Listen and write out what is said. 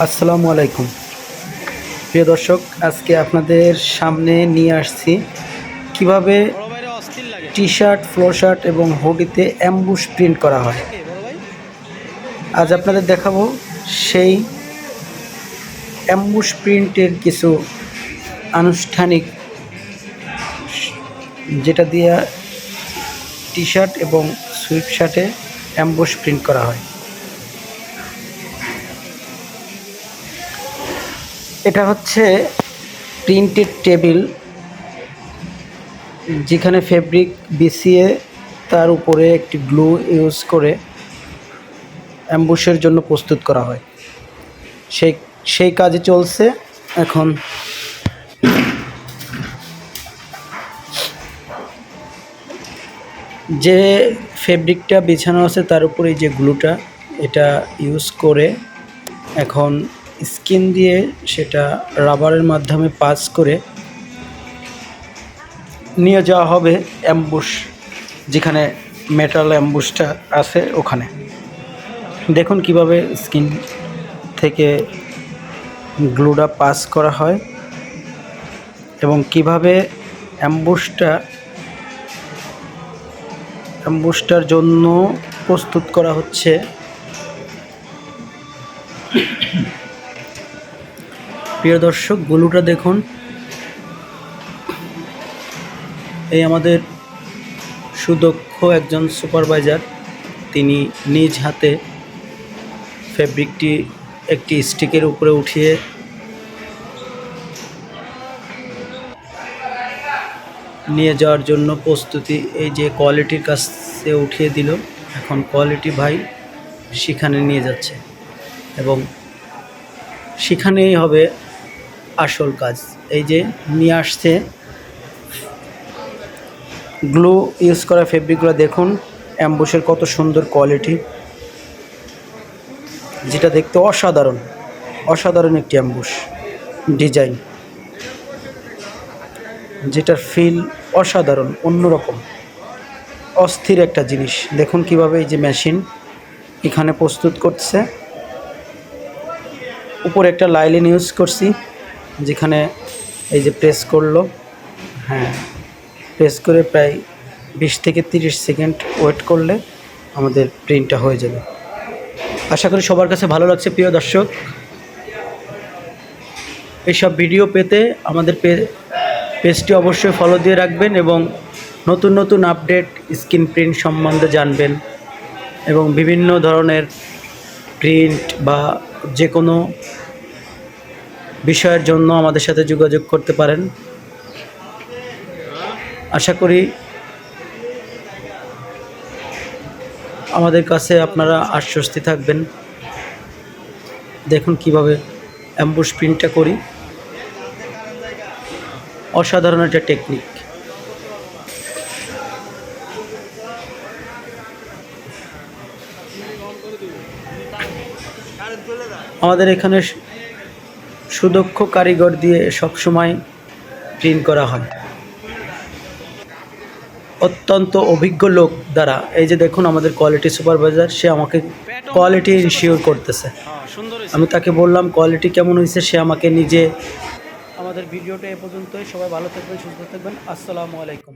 আসসালামু আলাইকুম প্রিয় দর্শক, আজকে আপনাদের সামনে নিয়ে আসছি কিভাবে টি শার্ট, ফ্লোর শার্ট এবং হুডিতে অ্যাম্বুশ প্রিন্ট করা হয়। আজ আপনাদের দেখাবো সেই অ্যাম্বুশ প্রিন্টের কিছু আনুষ্ঠানিক, যেটা দিয়ে টি শার্ট এবং সুইপ শার্টে অ্যাম্বুশ প্রিন্ট করা হয়। এটা হচ্ছে প্রিন্টেড টেবিল, যেখানে ফেব্রিক বিছিয়ে তার উপরে একটি গ্লু ইউজ করে অ্যাম্বুশের জন্য প্রস্তুত করা হয়। সেই কাজে চলছে এখন। যে ফেব্রিকটা বিছানো আছে তার উপরে যে গ্লুটা, এটা ইউজ করে এখন স্কিন দিয়ে সেটা রাবারের মাধ্যমে পাস করে নিয়ে যাওয়া হবে অ্যাম্বুশ, যেখানে মেটাল অ্যাম্বুশটা আছে ওখানে। দেখুন কিভাবে স্কিন থেকে গ্লুটা পাস করা হয় এবং কিভাবে অ্যাম্বুশটার জন্য প্রস্তুত করা হচ্ছে। প্রিয় দর্শক, গ্লুটা দেখুন। এই আমাদের সুদক্ষ একজন সুপারভাইজার, তিনি নিজ হাতে ফেব্রিকটি একটি স্টিকের উপরে উঠিয়ে নিয়ে যাওয়ার জন্য প্রস্তুতি। এই যে কোয়ালিটির কাছে উঠিয়ে দিল, এখন কোয়ালিটি ভাই সেখানে নিয়ে যাচ্ছে এবং সেখানেই হবে আসল কাজ। এই যে নিয়ে আসছে গ্লু ইউজ করা ফেব্রিকগুলো, দেখুন অ্যাম্বুশের কত সুন্দর কোয়ালিটি, যেটা দেখতে অসাধারণ একটি অ্যাম্বুশ ডিজাইন, যেটার ফিল অসাধারণ, অন্যরকম, অস্থির একটা জিনিস। দেখুন কিভাবে এই যে মেশিন এখানে প্রস্তুত করছে। উপরে একটা লাইলিন ইউজ করছি, যেখানে এই যে প্রেস করলো, হ্যাঁ, প্রেস করে প্রায় 20 থেকে 30 সেকেন্ড ওয়েট করলে আমাদের প্রিন্টটা হয়ে যাবে। আশা করি সবার কাছে ভালো লাগছে। প্রিয় দর্শক, এইসব ভিডিও পেতে আমাদের পেজটি অবশ্যই ফলো দিয়ে রাখবেন এবং নতুন নতুন আপডেট স্ক্রিন প্রিন্ট সম্বন্ধে জানবেন এবং বিভিন্ন ধরনের প্রিন্ট বা যে কোনো বিষয়ের জন্য আমাদের সাথে যোগাযোগ করতে পারেন। আশা করি আমাদের কাছে আপনারা আশ্বস্তি থাকবেন। দেখুন কিভাবে অ্যাম্বুশ প্রিন্টটা করি, অসাধারণ একটা টেকনিক। আমাদের এখানে সুদক্ষ কারিগর দিয়ে সবসময় প্রিন্ট করা হয়, অত্যন্ত অভিজ্ঞ লোক দ্বারা। এই যে দেখুন আমাদের কোয়ালিটি সুপারভাইজার, সে আমাকে কোয়ালিটি ইনশিওর করতেছে। আমি তাকে বললাম কোয়ালিটি কেমন হয়েছে, সে আমাকে নিজে। আমাদের ভিডিওটা এ পর্যন্তই। সবাই ভালো থাকবেন, সুস্থ থাকবেন। আসসালামু আলাইকুম।